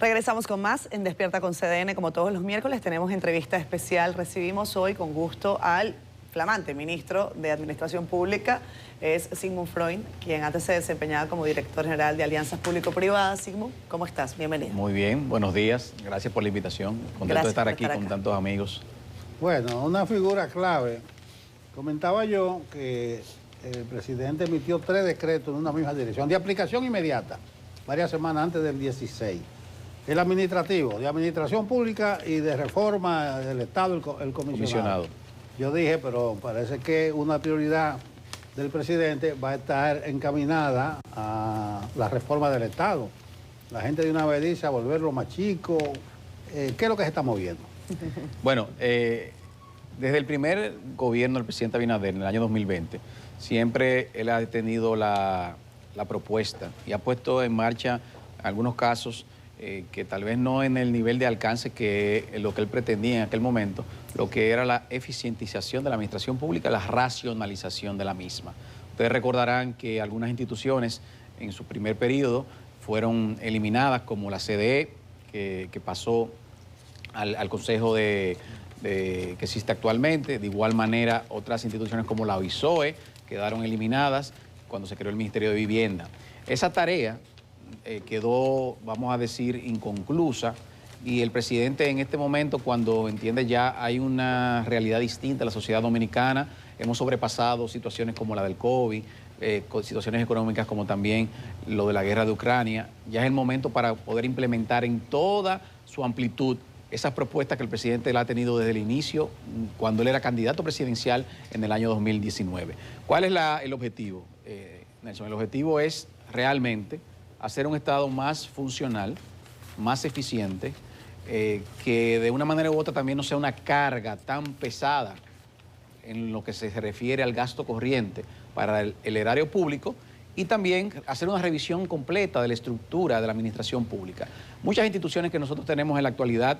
Regresamos con más en Despierta con CDN. Como todos los miércoles tenemos entrevista especial. Recibimos hoy con gusto al flamante ministro de Administración Pública, es Sigmund Freud, quien antes se desempeñaba como director general de Alianzas Público-Privadas. Sigmund, ¿cómo estás? Bienvenido. Muy bien, buenos días. Gracias por la invitación. Contento de estar aquí con tantos amigos. Bueno, una figura clave. Comentaba yo que el presidente emitió 3 decretos en una misma dirección, de aplicación inmediata, varias semanas antes del 16. El administrativo, de administración pública y de reforma del Estado, el comisionado. Yo dije, pero parece que una prioridad del presidente va a estar encaminada a la reforma del Estado. La gente de una vez dice a volverlo más chico. ¿Qué es lo que se está moviendo? Bueno, desde el primer gobierno del presidente Abinader, en el año 2020, siempre él ha tenido la propuesta y ha puesto en marcha algunos casos que tal vez no en el nivel de alcance que lo que él pretendía en aquel momento, lo que era la eficientización de la administración pública, la racionalización de la misma. Ustedes recordarán que algunas instituciones en su primer periodo fueron eliminadas, como la CDE, que pasó al Consejo que existe actualmente. De igual manera, otras instituciones como la OISOE quedaron eliminadas cuando se creó el Ministerio de Vivienda. Esa tarea quedó, vamos a decir, inconclusa, y el presidente en este momento, cuando entiende ya hay una realidad distinta en la sociedad dominicana, hemos sobrepasado situaciones como la del COVID, situaciones económicas como también lo de la guerra de Ucrania, ya es el momento para poder implementar en toda su amplitud esas propuestas que el presidente la ha tenido desde el inicio, cuando él era candidato presidencial en el año 2019. ¿Cuál es el objetivo, Nelson? El objetivo es realmente hacer un Estado más funcional, más eficiente, que de una manera u otra también no sea una carga tan pesada en lo que se refiere al gasto corriente para el erario público, y también hacer una revisión completa de la estructura de la administración pública. Muchas instituciones que nosotros tenemos en la actualidad,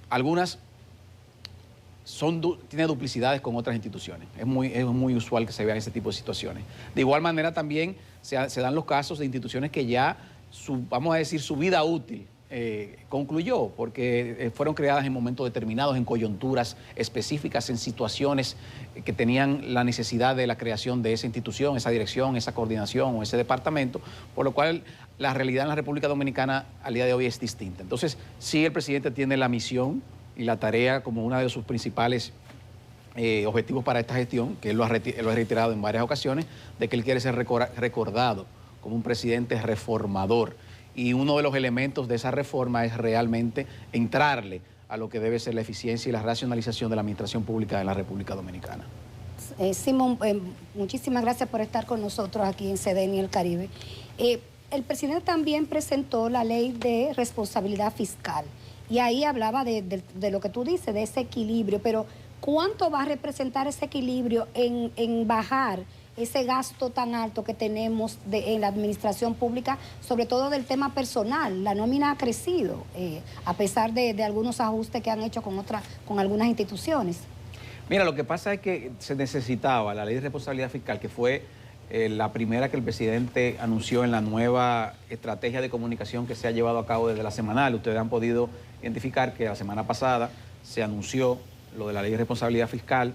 algunas tienen duplicidades con otras instituciones. Es muy usual que se vean ese tipo de situaciones. De igual manera también se dan los casos de instituciones que ya, vamos a decir, su vida útil concluyó, porque fueron creadas en momentos determinados, en coyunturas específicas, en situaciones que tenían la necesidad de la creación de esa institución, esa dirección, esa coordinación o ese departamento, por lo cual la realidad en la República Dominicana al día de hoy es distinta. Entonces, sí, el presidente tiene la misión y la tarea como uno de sus principales objetivos para esta gestión, que él lo ha reiterado en varias ocasiones, de que él quiere ser recordado como un presidente reformador. Y uno de los elementos de esa reforma es realmente entrarle a lo que debe ser la eficiencia y la racionalización de la administración pública en la República Dominicana. Simón, muchísimas gracias por estar con nosotros aquí en CDN y el Caribe. El presidente también presentó la ley de responsabilidad fiscal y ahí hablaba de lo que tú dices, de ese equilibrio, pero ¿cuánto va a representar ese equilibrio en bajar ese gasto tan alto que tenemos en la administración pública, sobre todo del tema personal? La nómina ha crecido, a pesar de algunos ajustes que han hecho con algunas instituciones. Mira, lo que pasa es que se necesitaba la ley de responsabilidad fiscal, que fue la primera que el presidente anunció en la nueva estrategia de comunicación que se ha llevado a cabo desde la semanal. Ustedes han podido identificar que la semana pasada se anunció lo de la ley de responsabilidad fiscal.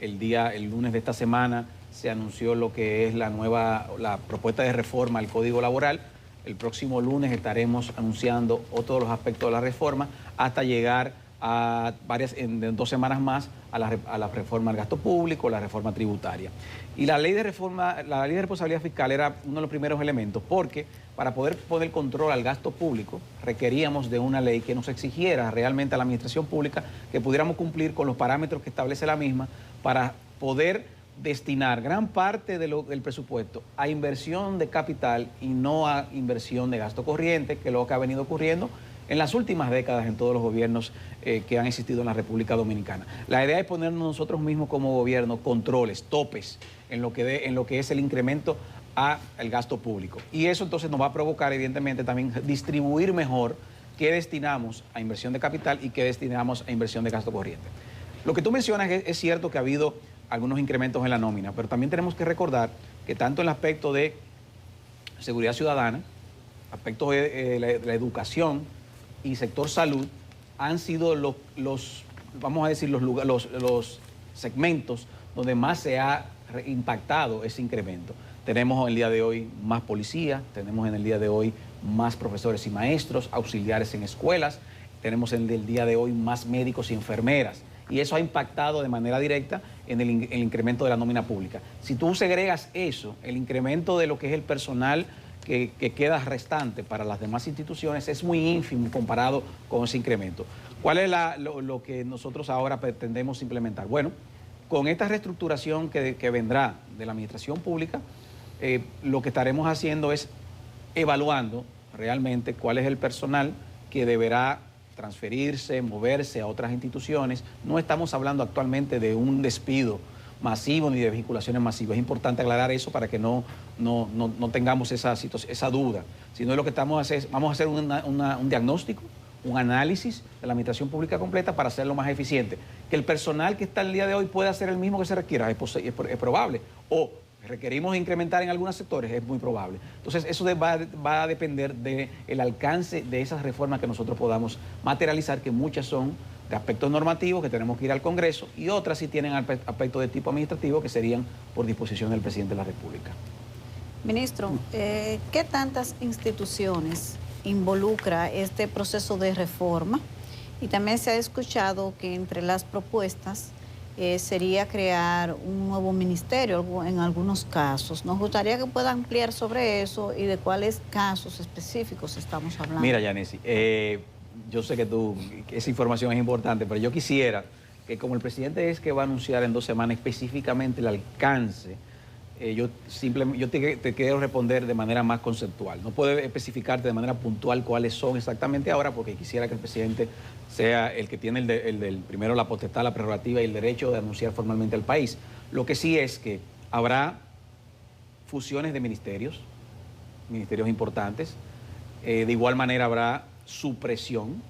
El lunes de esta semana se anunció lo que es la propuesta de reforma al Código Laboral. El próximo lunes estaremos anunciando otros de los aspectos de la reforma, hasta llegar a en 2 semanas más a la reforma del gasto público, la reforma tributaria. Y la ley de responsabilidad fiscal era uno de los primeros elementos, porque para poder poner control al gasto público requeríamos de una ley que nos exigiera realmente a la administración pública que pudiéramos cumplir con los parámetros que establece la misma para poder destinar gran parte del presupuesto a inversión de capital y no a inversión de gasto corriente, que es lo que ha venido ocurriendo en las últimas décadas en todos los gobiernos que han existido en la República Dominicana. La idea es ponernos nosotros mismos como gobierno controles, topes en lo que es el incremento al gasto público. Y eso entonces nos va a provocar, evidentemente, también distribuir mejor qué destinamos a inversión de capital y qué destinamos a inversión de gasto corriente. Lo que tú mencionas es cierto que ha habido algunos incrementos en la nómina, pero también tenemos que recordar que tanto en el aspecto de seguridad ciudadana, aspectos de la educación, y sector salud han sido vamos a decir, los segmentos donde más se ha impactado ese incremento. Tenemos en el día de hoy más policía, tenemos en el día de hoy más profesores y maestros, auxiliares en escuelas, tenemos en el día de hoy más médicos y enfermeras. Y eso ha impactado de manera directa en el incremento de la nómina pública. Si tú segregas eso, el incremento de lo que es el personal que queda restante para las demás instituciones es muy ínfimo comparado con ese incremento. ¿Cuál es lo que nosotros ahora pretendemos implementar? Bueno, con esta reestructuración que vendrá de la administración pública, lo que estaremos haciendo es evaluando realmente cuál es el personal que deberá transferirse, moverse a otras instituciones. No estamos hablando actualmente de un despido masivo ni de vinculaciones masivas. Es importante aclarar eso para que no tengamos esa duda. Sino lo que vamos a hacer un diagnóstico, un análisis de la administración pública completa para hacerlo más eficiente. Que el personal que está el día de hoy pueda ser el mismo que se requiera, es probable. O requerimos incrementar en algunos sectores, es muy probable. Entonces, eso va a depender del alcance de esas reformas que nosotros podamos materializar, que muchas son de aspectos normativos, que tenemos que ir al Congreso, y otras sí tienen aspectos de tipo administrativo, que serían por disposición del presidente de la República. Ministro, ¿qué tantas instituciones involucra este proceso de reforma? Y también se ha escuchado que entre las propuestas sería crear un nuevo ministerio en algunos casos. Nos gustaría que pueda ampliar sobre eso y de cuáles casos específicos estamos hablando. Mira, Yanesi, yo sé que esa información es importante, pero yo quisiera que, como el presidente es que va a anunciar en 2 semanas específicamente el alcance, yo te quiero responder de manera más conceptual. No puedo especificarte de manera puntual cuáles son exactamente ahora, porque quisiera que el presidente sea el que tiene primero la potestad, la prerrogativa y el derecho de anunciar formalmente al país. Lo que sí es que habrá fusiones de ministerios importantes. De igual manera habrá supresión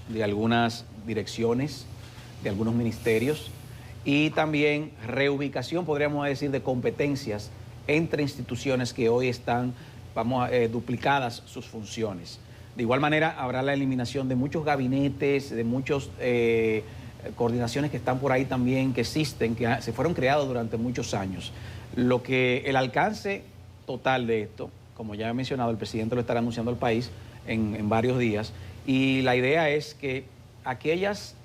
de algunas direcciones, de algunos ministerios, y también reubicación, podríamos decir, de competencias entre instituciones que hoy están, duplicadas sus funciones. De igual manera, habrá la eliminación de muchos gabinetes, de muchas coordinaciones que están por ahí también, que existen, que se fueron creados durante muchos años. El alcance total de esto, como ya he mencionado, el presidente lo estará anunciando al país en varios días, y la idea es que aquellas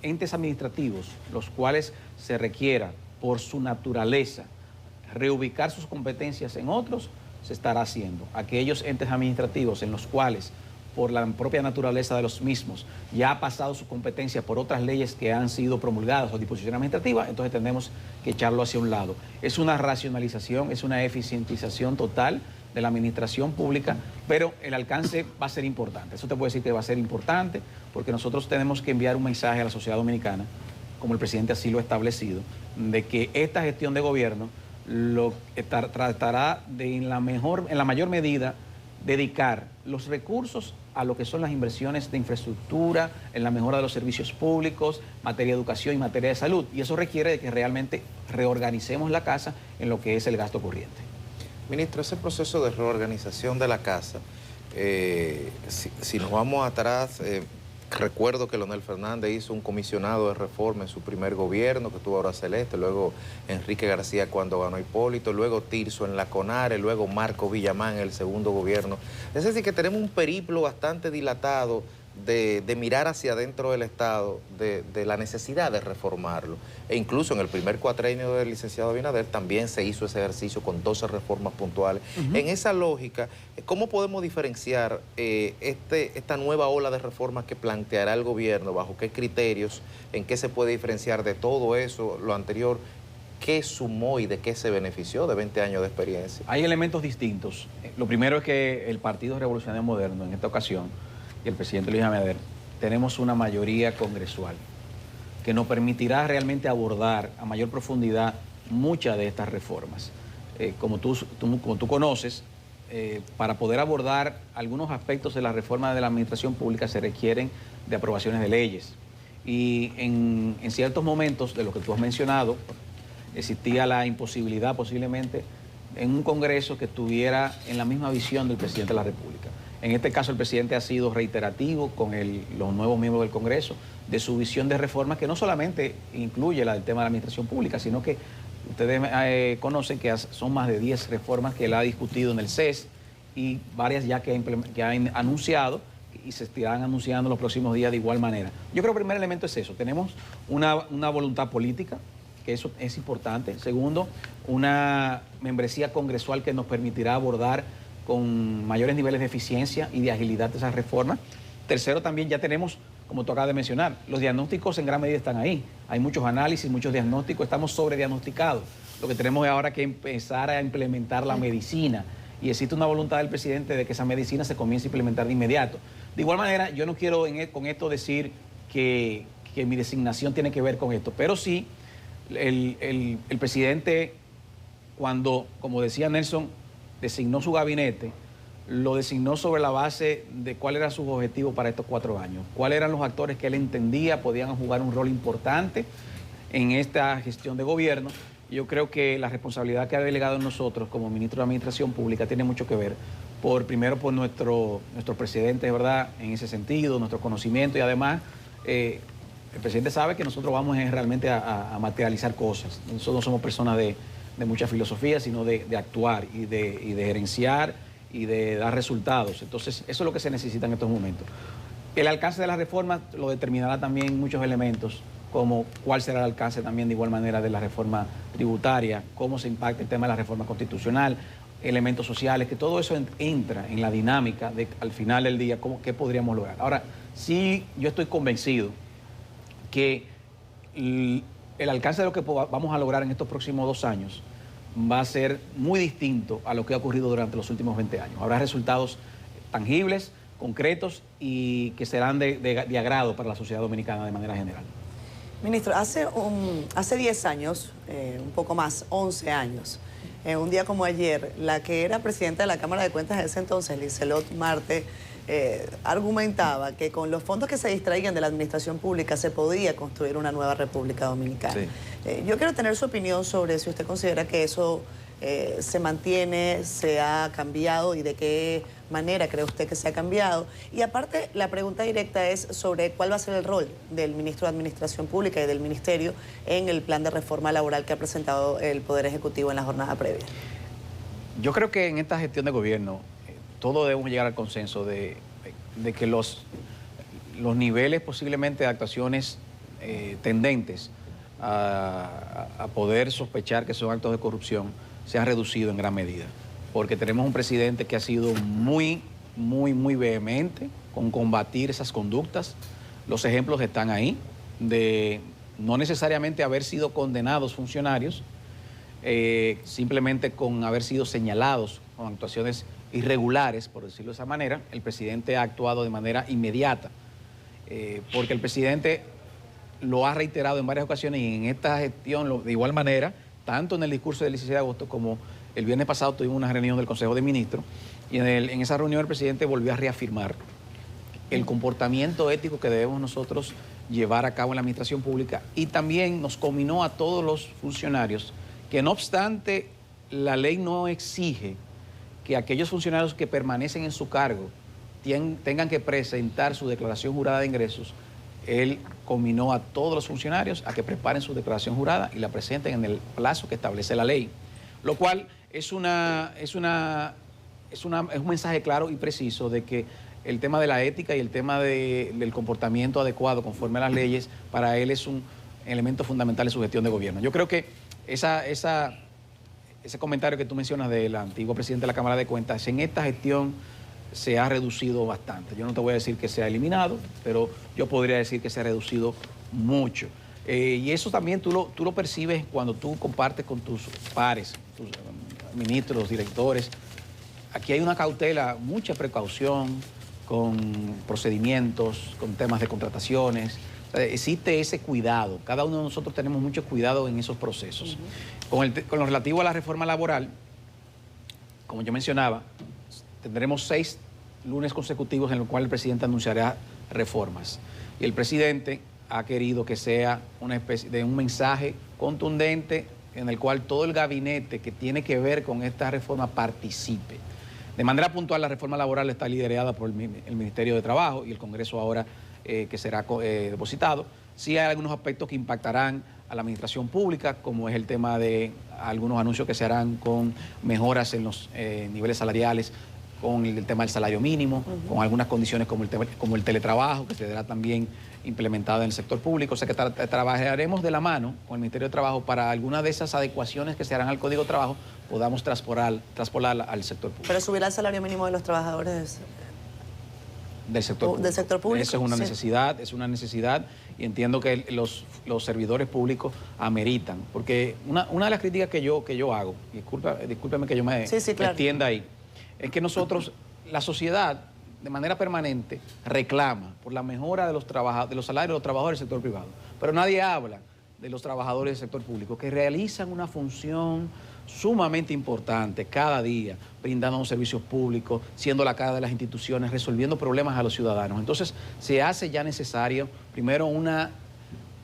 entes administrativos, los cuales se requiera por su naturaleza reubicar sus competencias en otros, se estará haciendo. Aquellos entes administrativos en los cuales, por la propia naturaleza de los mismos, ya ha pasado su competencia por otras leyes que han sido promulgadas o disposiciones administrativas, entonces tenemos que echarlo hacia un lado. Es una racionalización, es una eficientización total de la administración pública, pero el alcance va a ser importante. Eso te puedo decir que va a ser importante, porque nosotros tenemos que enviar un mensaje a la sociedad dominicana, como el presidente así lo ha establecido, de que esta gestión de gobierno tratará de en la mayor medida dedicar los recursos a lo que son las inversiones de infraestructura, en la mejora de los servicios públicos, materia de educación y materia de salud. Y eso requiere de que realmente reorganicemos la casa en lo que es el gasto corriente. Ministro, ese proceso de reorganización de la casa, si nos vamos atrás, recuerdo que Leonel Fernández hizo un comisionado de reforma en su primer gobierno, que tuvo ahora Celeste, luego Enrique García cuando ganó Hipólito, luego Tirso en la CONARE, luego Marco Villamán en el segundo gobierno. Es decir, que tenemos un periplo bastante dilatado de mirar hacia adentro del Estado, de la necesidad de reformarlo. E incluso en el primer cuatrenio del licenciado Abinader también se hizo ese ejercicio con 12 reformas puntuales. En esa lógica, ¿cómo podemos diferenciar esta nueva ola de reformas que planteará el gobierno? ¿Bajo qué criterios? ¿En qué se puede diferenciar de todo eso, lo anterior? ¿Qué sumó y de qué se benefició de 20 años de experiencia? Hay elementos distintos. Lo primero es que el Partido Revolucionario Moderno, en esta ocasión, y el presidente Luis Abinader, tenemos una mayoría congresual que nos permitirá realmente abordar a mayor profundidad muchas de estas reformas. Como tú conoces, para poder abordar algunos aspectos de la reforma de la administración pública se requieren de aprobaciones de leyes. Y en ciertos momentos de lo que tú has mencionado, existía la imposibilidad posiblemente en un Congreso que estuviera en la misma visión del presidente de la República. En este caso, el presidente ha sido reiterativo con los nuevos miembros del Congreso de su visión de reforma, que no solamente incluye el tema de la administración pública, sino que ustedes conocen que son más de 10 reformas que él ha discutido en el CES y varias ya que ha anunciado y se estarán anunciando en los próximos días de igual manera. Yo creo que el primer elemento es eso. Tenemos una voluntad política, que eso es importante. Segundo, una membresía congresual que nos permitirá abordar con mayores niveles de eficiencia y de agilidad de esas reformas. Tercero, también ya tenemos, como tú acabas de mencionar, los diagnósticos en gran medida están ahí. Hay muchos análisis, muchos diagnósticos, estamos sobrediagnosticados. Lo que tenemos es ahora que empezar a implementar la medicina y existe una voluntad del presidente de que esa medicina se comience a implementar de inmediato. De igual manera, yo no quiero con esto decir que mi designación tiene que ver con esto, pero sí el presidente, cuando, como decía Nelson, designó su gabinete, lo designó sobre la base de cuál era su objetivo para estos 4 años, cuáles eran los actores que él entendía podían jugar un rol importante en esta gestión de gobierno. Yo creo que la responsabilidad que ha delegado en nosotros como ministro de Administración Pública tiene mucho que ver, primero por nuestro presidente, ¿verdad?, en ese sentido, nuestro conocimiento y además el presidente sabe que nosotros vamos realmente a materializar cosas. Nosotros no somos personas de mucha filosofía, sino de actuar y de gerenciar y de dar resultados. Entonces, eso es lo que se necesita en estos momentos. El alcance de la reforma lo determinará también muchos elementos, como cuál será el alcance también de igual manera de la reforma tributaria, cómo se impacta el tema de la reforma constitucional, elementos sociales, que todo eso entra en la dinámica de, al final del día, qué podríamos lograr. Ahora, sí, yo estoy convencido que el alcance de lo que vamos a lograr en estos próximos 2 años va a ser muy distinto a lo que ha ocurrido durante los últimos 20 años. Habrá resultados tangibles, concretos y que serán de agrado para la sociedad dominicana de manera general. Ministro, hace 10 años, un poco más, 11 años, un día como ayer, la que era presidenta de la Cámara de Cuentas de ese entonces, Liselot Marte, argumentaba que con los fondos que se distraían de la administración pública se podía construir una nueva República Dominicana. Sí. Yo quiero tener su opinión sobre si usted considera que eso se mantiene, se ha cambiado y de qué manera cree usted que se ha cambiado. Y aparte, la pregunta directa es sobre cuál va a ser el rol del ministro de Administración Pública y del Ministerio en el plan de reforma laboral que ha presentado el Poder Ejecutivo en la jornada previa. Yo creo que en esta gestión de gobierno todos debemos llegar al consenso de que los niveles posiblemente de actuaciones tendentes a poder sospechar que son actos de corrupción se han reducido en gran medida, porque tenemos un presidente que ha sido muy vehemente con combatir esas conductas. Los ejemplos están ahí, de no necesariamente haber sido condenados funcionarios, simplemente con haber sido señalados con actuaciones irregulares, por decirlo de esa manera. El presidente ha actuado de manera inmediata, porque el presidente lo ha reiterado en varias ocasiones y en esta gestión de igual manera, tanto en el discurso del 16 de agosto como el viernes pasado tuvimos una reunión del Consejo de Ministros y en esa reunión el presidente volvió a reafirmar el comportamiento ético que debemos nosotros llevar a cabo en la administración pública y también nos combinó a todos los funcionarios que no obstante la ley no exige que aquellos funcionarios que permanecen en su cargo tengan que presentar su declaración jurada de ingresos. Él combinó a todos los funcionarios a que preparen su declaración jurada y la presenten en el plazo que establece la ley, lo cual es un mensaje claro y preciso de que el tema de la ética y el tema del comportamiento adecuado conforme a las leyes para él es un elemento fundamental en su gestión de gobierno. Yo creo que ese comentario que tú mencionas del antiguo presidente de la Cámara de Cuentas, en esta gestión se ha reducido bastante. Yo no te voy a decir que se ha eliminado, pero yo podría decir que se ha reducido mucho. Y eso también tú lo percibes cuando tú compartes con tus pares, tus ministros, directores. Aquí hay una cautela, mucha precaución con procedimientos, con temas de contrataciones. O sea, existe ese cuidado. Cada uno de nosotros tenemos mucho cuidado en esos procesos. Con lo relativo a la reforma laboral, como yo mencionaba, tendremos 6 lunes consecutivos en los cuales el presidente anunciará reformas. Y el presidente ha querido que sea una especie de un mensaje contundente en el cual todo el gabinete que tiene que ver con esta reforma participe. De manera puntual, la reforma laboral está liderada por el Ministerio de Trabajo y el Congreso ahora que será depositado. Sí hay algunos aspectos que impactarán a la administración pública, como es el tema de algunos anuncios que se harán con mejoras en los niveles salariales, con el tema del salario mínimo, con algunas condiciones como el teletrabajo, que se será también implementado en el sector público. O sea que trabajaremos de la mano con el Ministerio de Trabajo para algunas de esas adecuaciones que se harán al Código de Trabajo, podamos traspolarla al sector público. Pero subirá el salario mínimo de los trabajadores Del sector público. Del sector público. Eso es una necesidad y entiendo que los servidores públicos ameritan. Porque una de las críticas que yo hago, discúlpeme que yo me extienda ahí, es que nosotros, la sociedad, de manera permanente, reclama por la mejora de los salarios de los trabajadores del sector privado. Pero nadie habla de los trabajadores del sector público, que realizan una función sumamente importante cada día, brindando servicios públicos, siendo la cara de las instituciones, resolviendo problemas a los ciudadanos. Entonces, se hace ya necesario, primero, una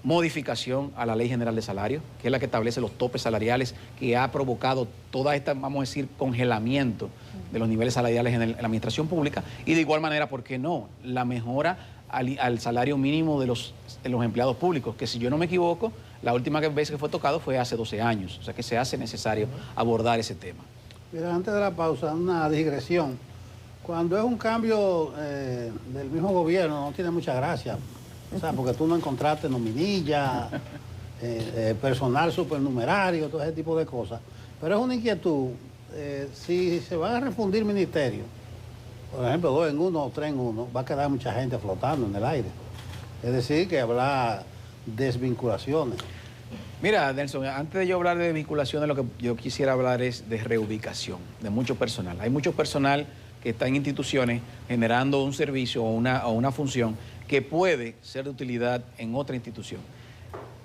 modificación a la Ley General de Salarios, que es la que establece los topes salariales, que ha provocado toda esta, vamos a decir, congelamiento de los niveles salariales en la administración pública, y de igual manera, ¿por qué no?, la mejora al salario mínimo de los empleados públicos, que si yo no me equivoco, la última vez que fue tocado fue hace 12 años, o sea que se hace necesario abordar ese tema. Mira, antes de la pausa, una digresión. Cuando es un cambio del mismo gobierno, no tiene mucha gracia, o sea, porque tú no encontraste nominilla, personal supernumerario, todo ese tipo de cosas. Pero es una inquietud, si se van a refundir ministerios, por ejemplo, 2 en 1 o 3 en 1, va a quedar mucha gente flotando en el aire. Es decir, que habrá desvinculaciones. Mira, Nelson, antes de yo hablar de desvinculaciones, lo que yo quisiera hablar es de reubicación de mucho personal. Hay mucho personal que está en instituciones generando un servicio o una función que puede ser de utilidad en otra institución.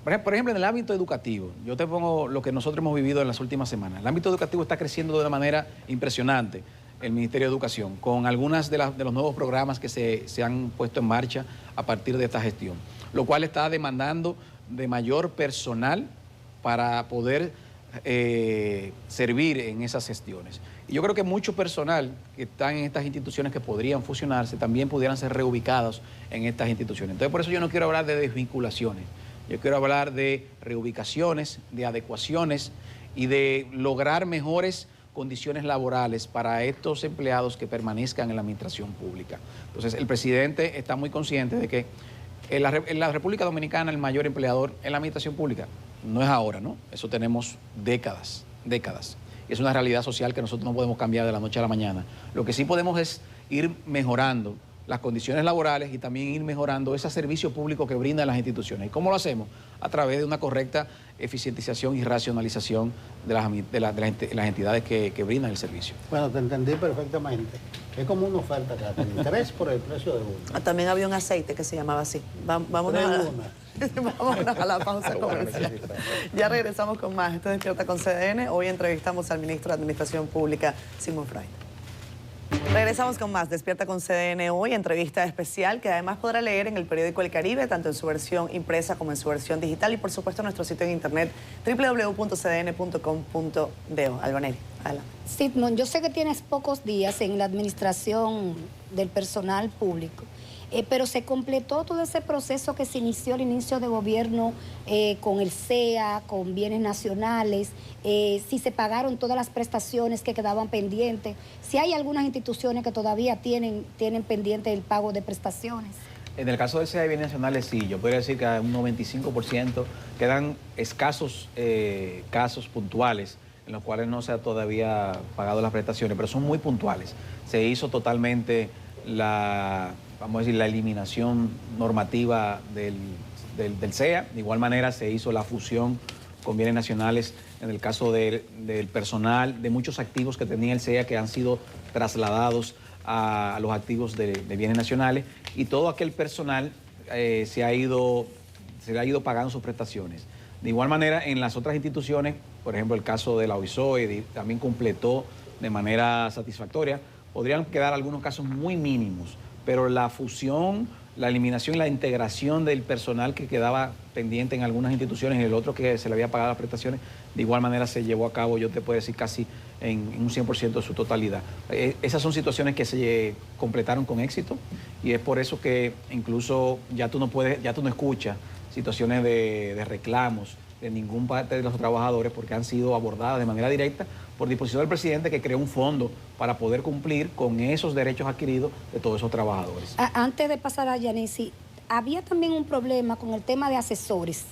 Por ejemplo, en el ámbito educativo, yo te pongo lo que nosotros hemos vivido en las últimas semanas. El ámbito educativo está creciendo de una manera impresionante, el Ministerio de Educación, con algunas de los nuevos programas que se han puesto en marcha a partir de esta gestión, lo cual está demandando de mayor personal para poder servir en esas gestiones. Y yo creo que mucho personal que están en estas instituciones que podrían fusionarse también pudieran ser reubicados en estas instituciones. Entonces, por eso yo no quiero hablar de desvinculaciones. Yo quiero hablar de reubicaciones, de adecuaciones y de lograr mejores condiciones laborales para estos empleados que permanezcan en la administración pública. Entonces, el presidente está muy consciente de que en la República Dominicana el mayor empleador en la administración pública no es ahora, ¿no? Eso tenemos décadas. Es una realidad social que nosotros no podemos cambiar de la noche a la mañana. Lo que sí podemos es ir mejorando las condiciones laborales y también ir mejorando ese servicio público que brindan las instituciones. ¿Y cómo lo hacemos? A través de una correcta eficientización y racionalización de las entidades que brindan el servicio. Bueno, te entendí perfectamente. Es como una oferta que tiene 3 por el precio de 1. También había un aceite que se llamaba así. Vámonos a la pausa comercial. Ya regresamos con más. Esto es Despierta con CDN. Hoy entrevistamos al ministro de Administración Pública, Sigmund Freud. Regresamos con más Despierta con CDN hoy, entrevista especial que además podrá leer en el periódico El Caribe, tanto en su versión impresa como en su versión digital y por supuesto en nuestro sitio en internet www.cdn.com.do. Albonelli, adelante. Sigmund, yo sé que tienes pocos días en la administración del personal público, pero se completó todo ese proceso que se inició al inicio de gobierno con el CEA, con bienes nacionales, si se pagaron todas las prestaciones que quedaban pendientes, si hay algunas instituciones que todavía tienen pendiente el pago de prestaciones. En el caso del CEA y bienes nacionales, sí, yo podría decir que un 95% quedan escasos casos puntuales en los cuales no se ha todavía pagado las prestaciones, pero son muy puntuales. Se hizo totalmente vamos a decir, la eliminación normativa del CEA. De igual manera se hizo la fusión con bienes nacionales en el caso del personal, de muchos activos que tenía el CEA que han sido trasladados a los activos de bienes nacionales y todo aquel personal se le ha ido pagando sus prestaciones. De igual manera, en las otras instituciones, por ejemplo, el caso de la OISOE también completó de manera satisfactoria. Podrían quedar algunos casos muy mínimos, pero la fusión, la eliminación y la integración del personal que quedaba pendiente en algunas instituciones y el otro que se le había pagado las prestaciones, de igual manera se llevó a cabo, yo te puedo decir, casi en un 100% de su totalidad. Esas son situaciones que se completaron con éxito y es por eso que incluso ya tú no escuchas situaciones de reclamos de ningún parte de los trabajadores porque han sido abordadas de manera directa por disposición del presidente, que creó un fondo para poder cumplir con esos derechos adquiridos de todos esos trabajadores. Antes de pasar a Yanesi, había también un problema con el tema de asesores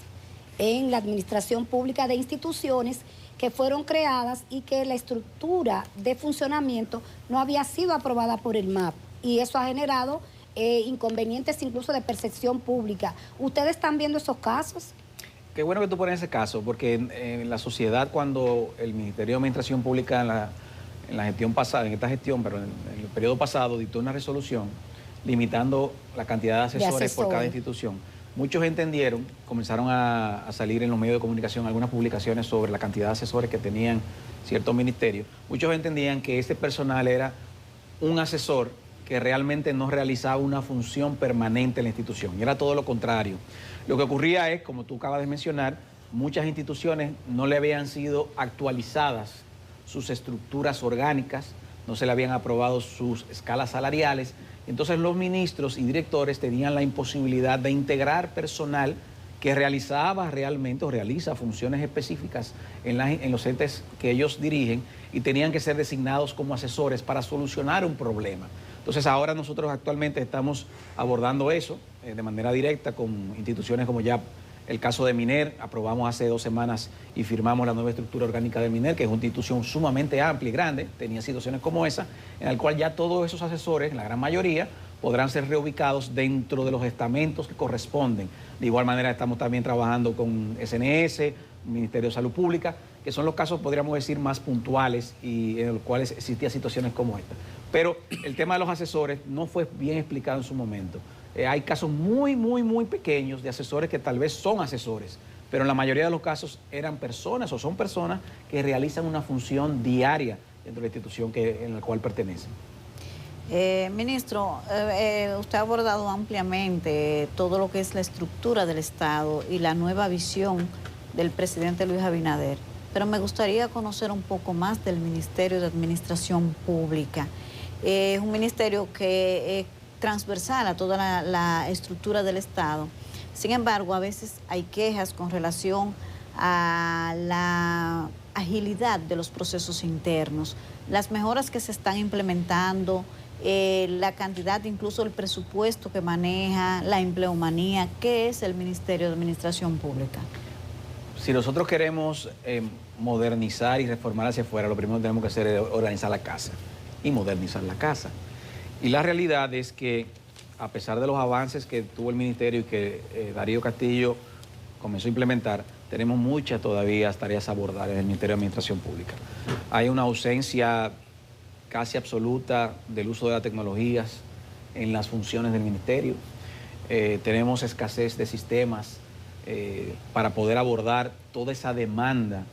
en la administración pública de instituciones que fueron creadas y que la estructura de funcionamiento no había sido aprobada por el MAP. Y eso ha generado inconvenientes incluso de percepción pública. ¿Ustedes están viendo esos casos? Qué bueno que tú pones ese caso, porque en la sociedad, cuando el Ministerio de Administración Pública en la gestión pasada, en esta gestión, pero en el periodo pasado, dictó una resolución limitando la cantidad de asesores por cada institución. Muchos entendieron, comenzaron a salir en los medios de comunicación algunas publicaciones sobre la cantidad de asesores que tenían ciertos ministerios. Muchos entendían que este personal era un asesor que realmente no realizaba una función permanente en la institución. Y era todo lo contrario. Lo que ocurría es, como tú acabas de mencionar, muchas instituciones no le habían sido actualizadas sus estructuras orgánicas, no se le habían aprobado sus escalas salariales. Entonces los ministros y directores tenían la imposibilidad de integrar personal que realizaba realmente o realiza funciones específicas en los entes que ellos dirigen y tenían que ser designados como asesores para solucionar un problema. Entonces ahora nosotros actualmente estamos abordando eso de manera directa con instituciones como ya el caso de MINER. Aprobamos hace 2 semanas y firmamos la nueva estructura orgánica de MINER, que es una institución sumamente amplia y grande, tenía situaciones como esa, en la cual ya todos esos asesores, la gran mayoría, podrán ser reubicados dentro de los estamentos que corresponden. De igual manera estamos también trabajando con SNS, Ministerio de Salud Pública, que son los casos, podríamos decir, más puntuales y en los cuales existían situaciones como esta. Pero el tema de los asesores no fue bien explicado en su momento. Hay casos muy pequeños de asesores que tal vez son asesores, pero en la mayoría de los casos eran personas o son personas que realizan una función diaria dentro de la institución en la cual pertenecen. Ministro, usted ha abordado ampliamente todo lo que es la estructura del Estado y la nueva visión del presidente Luis Abinader, pero me gustaría conocer un poco más del Ministerio de Administración Pública. Es un ministerio que es transversal a toda la estructura del Estado. Sin embargo, a veces hay quejas con relación a la agilidad de los procesos internos, las mejoras que se están implementando, la cantidad, incluso el presupuesto que maneja, la empleomanía. ¿Qué es el Ministerio de Administración Pública? Si nosotros queremos modernizar y reformar hacia afuera, lo primero que tenemos que hacer es organizar la casa y modernizar la casa. Y la realidad es que, a pesar de los avances que tuvo el Ministerio y que Darío Castillo comenzó a implementar, tenemos muchas todavía tareas a abordar en el Ministerio de Administración Pública. Hay una ausencia casi absoluta del uso de las tecnologías en las funciones del Ministerio. Tenemos escasez de sistemas para poder abordar toda esa demanda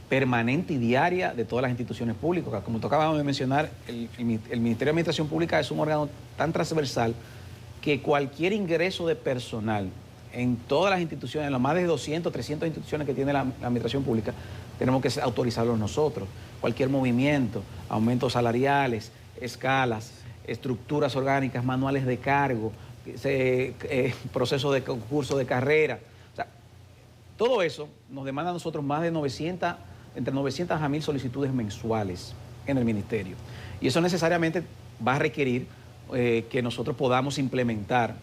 permanente y diaria de todas las instituciones públicas. Como tú acabamos de mencionar, el Ministerio de Administración Pública es un órgano tan transversal que cualquier ingreso de personal en todas las instituciones, en las más de 200, 300 instituciones que tiene la Administración Pública, tenemos que autorizarlos nosotros. Cualquier movimiento, aumentos salariales, escalas, estructuras orgánicas, manuales de cargo, proceso de concurso de carrera. O sea, todo eso nos demanda a nosotros más de entre 900 a 1000 solicitudes mensuales en el Ministerio. Y eso necesariamente va a requerir que nosotros podamos implementar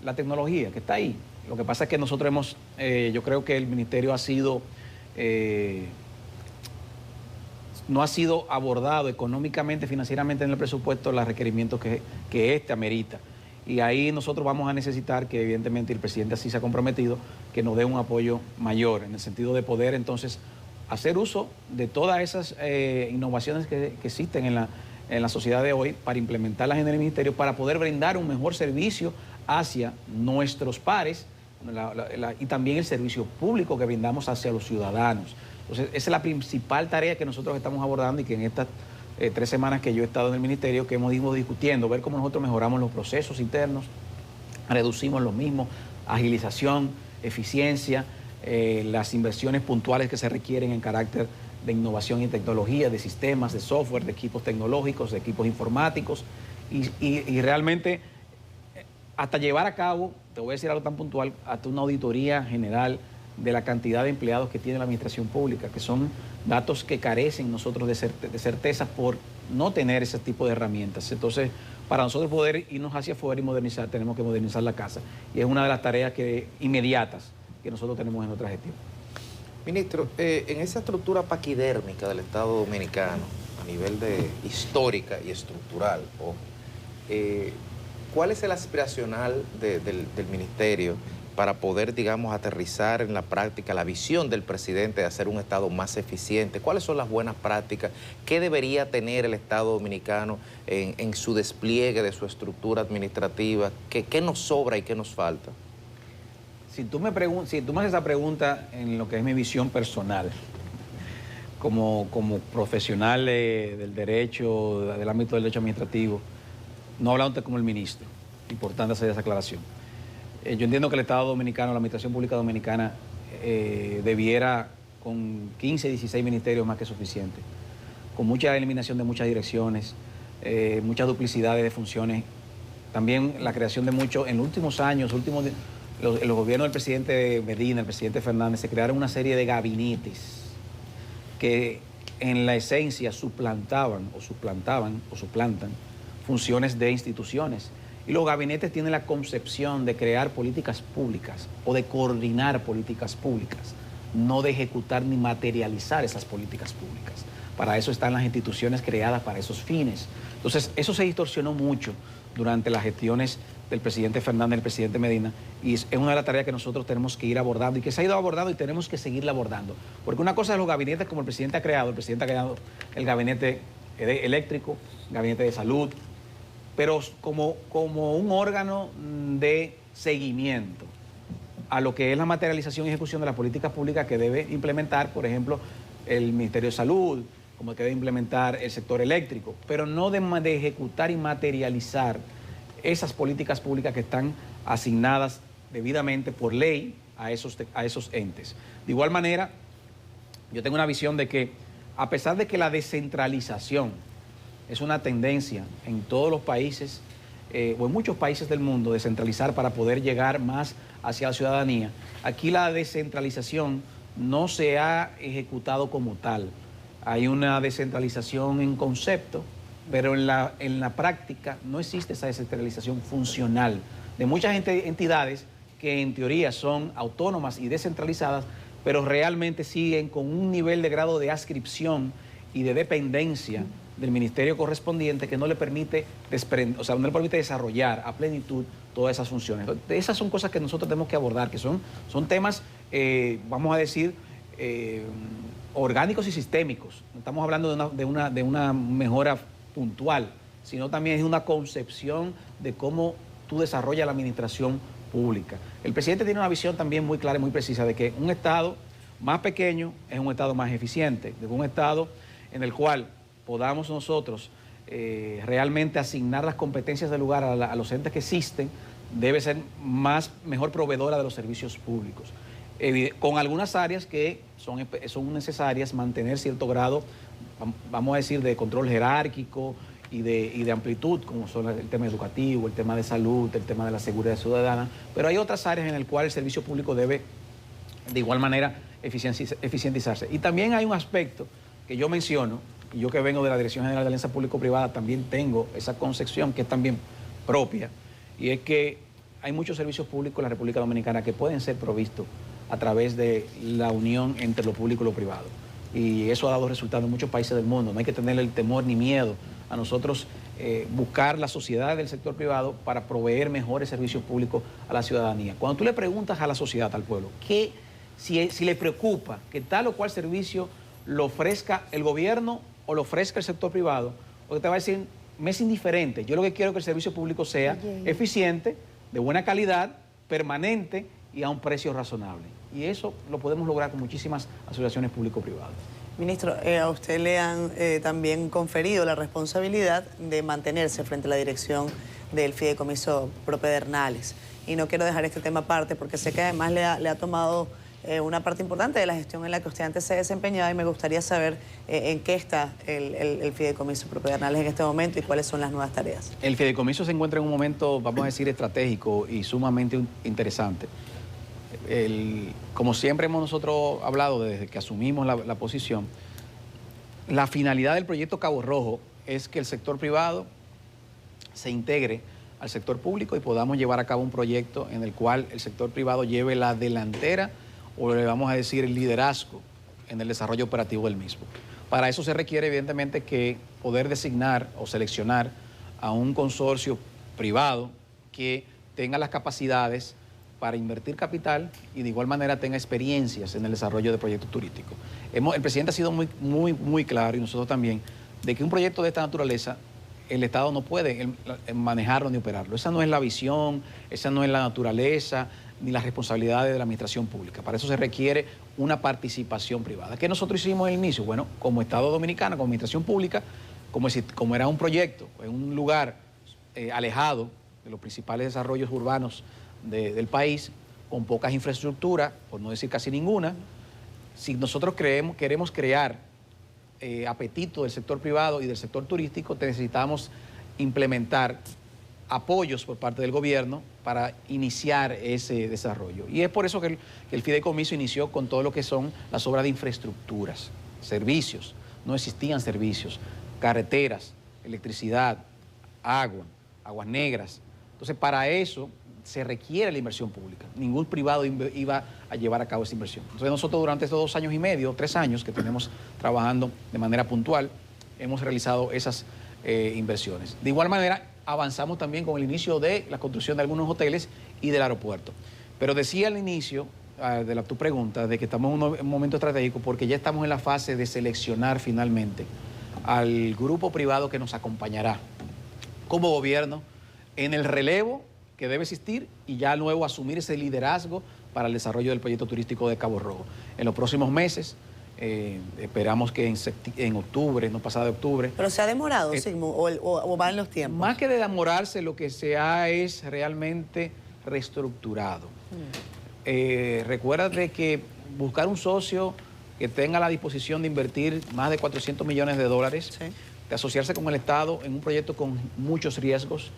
la tecnología que está ahí. Lo que pasa es que nosotros yo creo que el Ministerio no ha sido abordado económicamente, financieramente en el presupuesto los requerimientos que este amerita. Y ahí nosotros vamos a necesitar que evidentemente el presidente así se ha comprometido, que nos dé un apoyo mayor en el sentido de poder entonces hacer uso de todas esas innovaciones que existen en la sociedad de hoy para implementarlas en el Ministerio, para poder brindar un mejor servicio hacia nuestros pares y también el servicio público que brindamos hacia los ciudadanos. Entonces, esa es la principal tarea que nosotros estamos abordando y que en estas 3 semanas que yo he estado en el Ministerio, que hemos ido discutiendo, ver cómo nosotros mejoramos los procesos internos, reducimos los mismos, agilización, eficiencia, las inversiones puntuales que se requieren en carácter de innovación y tecnología, de sistemas, de software, de equipos tecnológicos, de equipos informáticos y realmente hasta llevar a cabo, te voy a decir algo tan puntual, hasta una auditoría general de la cantidad de empleados que tiene la administración pública, que son datos que carecen nosotros de certeza por no tener ese tipo de herramientas. Entonces, para nosotros poder irnos hacia afuera y modernizar, tenemos que modernizar la casa. Y es una de las tareas inmediatas que nosotros tenemos en nuestra gestión. Ministro, en esa estructura paquidérmica del Estado Dominicano, a nivel de histórica y estructural, ¿cuál es el aspiracional del ministerio para poder, digamos, aterrizar en la práctica la visión del presidente de hacer un Estado más eficiente? ¿Cuáles son las buenas prácticas? ¿Qué debería tener el Estado dominicano en su despliegue de su estructura administrativa? ¿Qué nos sobra y qué nos falta? Si tú me haces esa pregunta en lo que es mi visión personal, como profesional del derecho, del ámbito del derecho administrativo, no hablándote como el ministro, importante hacer esa aclaración. Yo entiendo que el Estado dominicano, la Administración Pública Dominicana, debiera, con 15, 16 ministerios más que suficiente, con mucha eliminación de muchas direcciones, muchas duplicidades de funciones, también la creación de muchos, en los últimos años, los gobiernos del presidente Medina, el presidente Fernández, se crearon una serie de gabinetes que en la esencia suplantan funciones de instituciones. Y los gabinetes tienen la concepción de crear políticas públicas o de coordinar políticas públicas, no de ejecutar ni materializar esas políticas públicas. Para eso están las instituciones creadas para esos fines. Entonces, eso se distorsionó mucho durante las gestiones del presidente Fernández y del presidente Medina, y es una de las tareas que nosotros tenemos que ir abordando y que se ha ido abordando y tenemos que seguirla abordando. Porque una cosa es los gabinetes como el presidente ha creado el gabinete eléctrico, el gabinete de salud, pero como un órgano de seguimiento a lo que es la materialización y ejecución de las políticas públicas que debe implementar, por ejemplo, el Ministerio de Salud, como que debe implementar el sector eléctrico, pero no de ejecutar y materializar esas políticas públicas que están asignadas debidamente por ley a esos entes. De igual manera, yo tengo una visión de que, a pesar de que la descentralización es una tendencia en todos los países, o en muchos países del mundo, descentralizar para poder llegar más hacia la ciudadanía, aquí la descentralización no se ha ejecutado como tal. Hay una descentralización en concepto, pero en la práctica no existe esa descentralización funcional de muchas entidades que en teoría son autónomas y descentralizadas, pero realmente siguen con un nivel de grado de adscripción y de dependencia del ministerio correspondiente que no le permite no le permite desarrollar a plenitud todas esas funciones. Esas son cosas que nosotros tenemos que abordar, que son temas, vamos a decir, orgánicos y sistémicos. No estamos hablando de una mejora puntual, sino también es una concepción de cómo tú desarrollas la administración pública. El presidente tiene una visión también muy clara y muy precisa de que un Estado más pequeño es un Estado más eficiente, de un Estado en el cual podamos nosotros realmente asignar las competencias del lugar a los entes que existen, debe ser mejor proveedora de los servicios públicos. Con algunas áreas que son necesarias mantener cierto grado, vamos a decir, de control jerárquico y de amplitud, como son el tema educativo, el tema de salud, el tema de la seguridad ciudadana, pero hay otras áreas en las cuales el servicio público debe de igual manera eficientizarse. Y también hay un aspecto que yo menciono, y yo que vengo de la Dirección General de Alianza Público-Privada también tengo esa concepción que es también propia, y es que hay muchos servicios públicos en la República Dominicana que pueden ser provistos a través de la unión entre lo público y lo privado. Y eso ha dado resultados en muchos países del mundo. No hay que tener el temor ni miedo a nosotros buscar la sociedad del sector privado para proveer mejores servicios públicos a la ciudadanía. Cuando tú le preguntas a la sociedad, al pueblo, si le preocupa que tal o cual servicio lo ofrezca el gobierno o lo ofrezca el sector privado, porque te va a decir, me es indiferente. Yo lo que quiero es que el servicio público sea eficiente, de buena calidad, permanente y a un precio razonable. Y eso lo podemos lograr con muchísimas asociaciones público-privadas. Ministro, a usted le han también conferido la responsabilidad de mantenerse frente a la dirección del Fideicomiso Propedernales. Y no quiero dejar este tema aparte porque sé que además le ha tomado una parte importante de la gestión en la que usted antes se desempeñaba y me gustaría saber en qué está el Fideicomiso Propedernales en este momento y cuáles son las nuevas tareas. El fideicomiso se encuentra en un momento, vamos a decir, estratégico y sumamente interesante. Como siempre hemos nosotros hablado desde que asumimos la posición, la finalidad del proyecto Cabo Rojo es que el sector privado se integre al sector público y podamos llevar a cabo un proyecto en el cual el sector privado lleve la delantera o le vamos a decir el liderazgo en el desarrollo operativo del mismo. Para eso se requiere evidentemente que poder designar o seleccionar a un consorcio privado que tenga las capacidades para invertir capital y de igual manera tenga experiencias en el desarrollo de proyectos turísticos. El presidente ha sido muy claro y nosotros también, de que un proyecto de esta naturaleza el Estado no puede manejarlo ni operarlo. Esa no es la visión, esa no es la naturaleza ni las responsabilidades de la administración pública. Para eso se requiere una participación privada. ¿Qué nosotros hicimos en el inicio? Bueno, como Estado Dominicano, como administración pública, como era un proyecto en un lugar alejado de los principales desarrollos urbanos del país, con pocas infraestructuras, por no decir casi ninguna, si nosotros queremos crear apetito del sector privado y del sector turístico, necesitamos implementar apoyos por parte del gobierno para iniciar ese desarrollo. Y es por eso que el Fideicomiso inició con todo lo que son las obras de infraestructuras, servicios. No existían servicios, carreteras, electricidad, agua, aguas negras. Entonces, para eso se requiere la inversión pública. Ningún privado iba a llevar a cabo esa inversión. Entonces nosotros durante estos 2 años y medio, 3 años que tenemos trabajando de manera puntual, hemos realizado esas inversiones. De igual manera, avanzamos también con el inicio de la construcción de algunos hoteles y del aeropuerto. Pero decía al inicio de tu pregunta de que estamos en un momento estratégico porque ya estamos en la fase de seleccionar finalmente al grupo privado que nos acompañará como gobierno en el relevo que debe existir y ya luego asumir ese liderazgo para el desarrollo del proyecto turístico de Cabo Rojo. En los próximos meses, esperamos que en octubre, no pasado de octubre. ¿Pero se ha demorado, Sigmund, o va en los tiempos? Más que de demorarse, lo que se ha es realmente reestructurado. Recuérdate que buscar un socio que tenga la disposición de invertir más de 400 millones de dólares, sí, de asociarse con el Estado en un proyecto con muchos riesgos,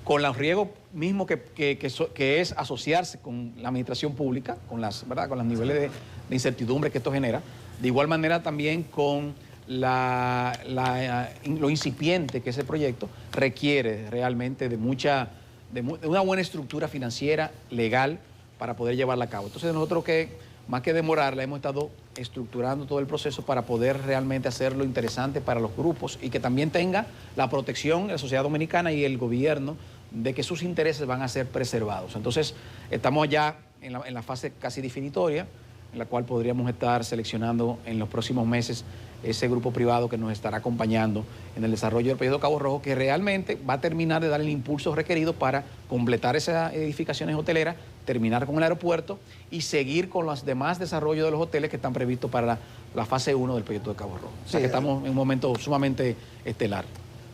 con los riesgos mismos que es asociarse con la administración pública, con los niveles de incertidumbre que esto genera. De igual manera también con lo incipiente que ese proyecto requiere realmente de una buena estructura financiera, legal, para poder llevarla a cabo. Entonces nosotros más que demorarla, hemos estado estructurando todo el proceso para poder realmente hacerlo interesante para los grupos y que también tenga la protección de la sociedad dominicana y el gobierno de que sus intereses van a ser preservados. Entonces, estamos ya en la fase casi definitoria, en la cual podríamos estar seleccionando en los próximos meses ese grupo privado que nos estará acompañando en el desarrollo del proyecto Cabo Rojo, que realmente va a terminar de dar el impulso requerido para completar esas edificaciones hoteleras, terminar con el aeropuerto y seguir con los demás desarrollos de los hoteles que están previstos para la fase 1 del proyecto de Cabo Rojo. O sea que estamos en un momento sumamente estelar.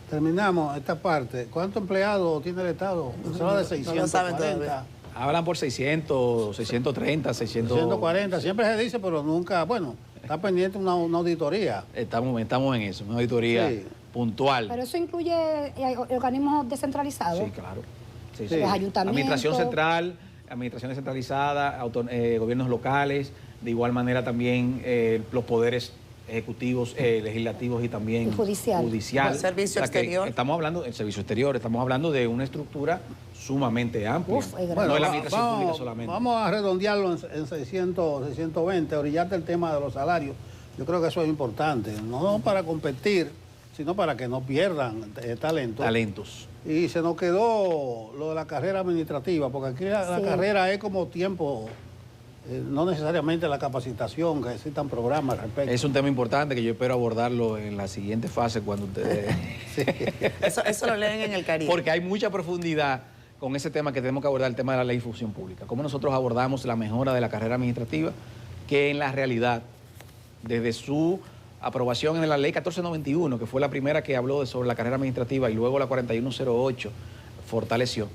Terminamos esta parte. ¿Cuántos empleados tiene el Estado? Se habla de 640. Hablan por 600, 630, 640. Siempre se dice, pero nunca, bueno, está pendiente una auditoría. Estamos en eso, una auditoría puntual. Pero eso incluye organismos descentralizados. Sí, claro. Sí. Los ayuntamientos. Administración central, administración descentralizada, gobiernos locales, de igual manera también los poderes ejecutivos, legislativos y también judicial. El servicio exterior. Estamos hablando del servicio exterior, estamos hablando de una estructura sumamente amplia. Bueno, no es la administración pública solamente. Vamos a redondearlo en 600, 620, orillarte el tema de los salarios. Yo creo que eso es importante, no para competir, sino para que no pierdan talentos. Y se nos quedó lo de la carrera administrativa, porque aquí la carrera es como tiempo. No necesariamente la capacitación, que existan programas al respecto. Es un tema importante que yo espero abordarlo en la siguiente fase cuando ustedes... Sí. Eso lo leen en el Caribe. Porque hay mucha profundidad con ese tema que tenemos que abordar, el tema de la ley de función pública. Cómo nosotros abordamos la mejora de la carrera administrativa, que en la realidad, desde su aprobación en la ley 1491, que fue la primera que habló sobre la carrera administrativa, y luego la 4108 fortaleció.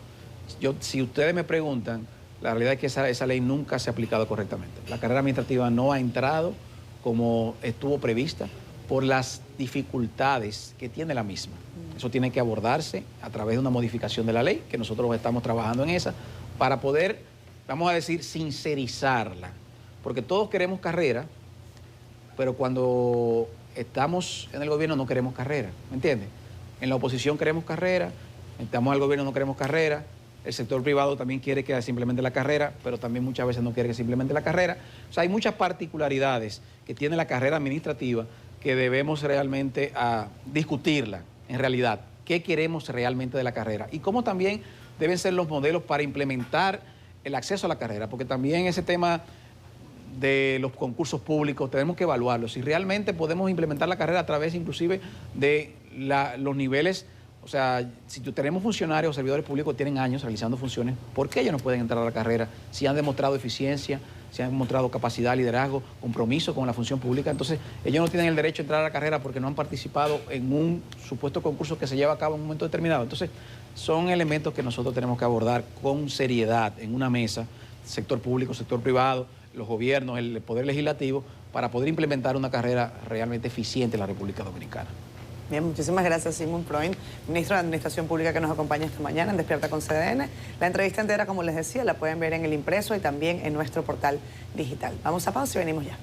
Si ustedes me preguntan la realidad es que esa ley nunca se ha aplicado correctamente. La carrera administrativa no ha entrado como estuvo prevista por las dificultades que tiene la misma. Eso tiene que abordarse a través de una modificación de la ley, que nosotros estamos trabajando en esa, para poder, vamos a decir, sincerizarla. Porque todos queremos carrera, pero cuando estamos en el gobierno no queremos carrera, ¿me entiendes? En la oposición queremos carrera, estamos al gobierno no queremos carrera, el sector privado también quiere que simplemente la carrera, pero también muchas veces no quiere que simplemente la carrera. O sea, hay muchas particularidades que tiene la carrera administrativa que debemos realmente discutirla en realidad. ¿Qué queremos realmente de la carrera? Y cómo también deben ser los modelos para implementar el acceso a la carrera, porque también ese tema de los concursos públicos tenemos que evaluarlo. Si realmente podemos implementar la carrera a través inclusive de los niveles. O sea, si tenemos funcionarios o servidores públicos que tienen años realizando funciones, ¿por qué ellos no pueden entrar a la carrera? Si han demostrado eficiencia, si han demostrado capacidad, liderazgo, compromiso con la función pública, entonces ellos no tienen el derecho a entrar a la carrera porque no han participado en un supuesto concurso que se lleva a cabo en un momento determinado. Entonces, son elementos que nosotros tenemos que abordar con seriedad en una mesa, sector público, sector privado, los gobiernos, el Poder Legislativo, para poder implementar una carrera realmente eficiente en la República Dominicana. Bien, muchísimas gracias, Sigmund Freud, ministro de Administración Pública, que nos acompaña esta mañana en Despierta con CDN. La entrevista entera, como les decía, la pueden ver en el impreso y también en nuestro portal digital. Vamos a pausa y venimos ya.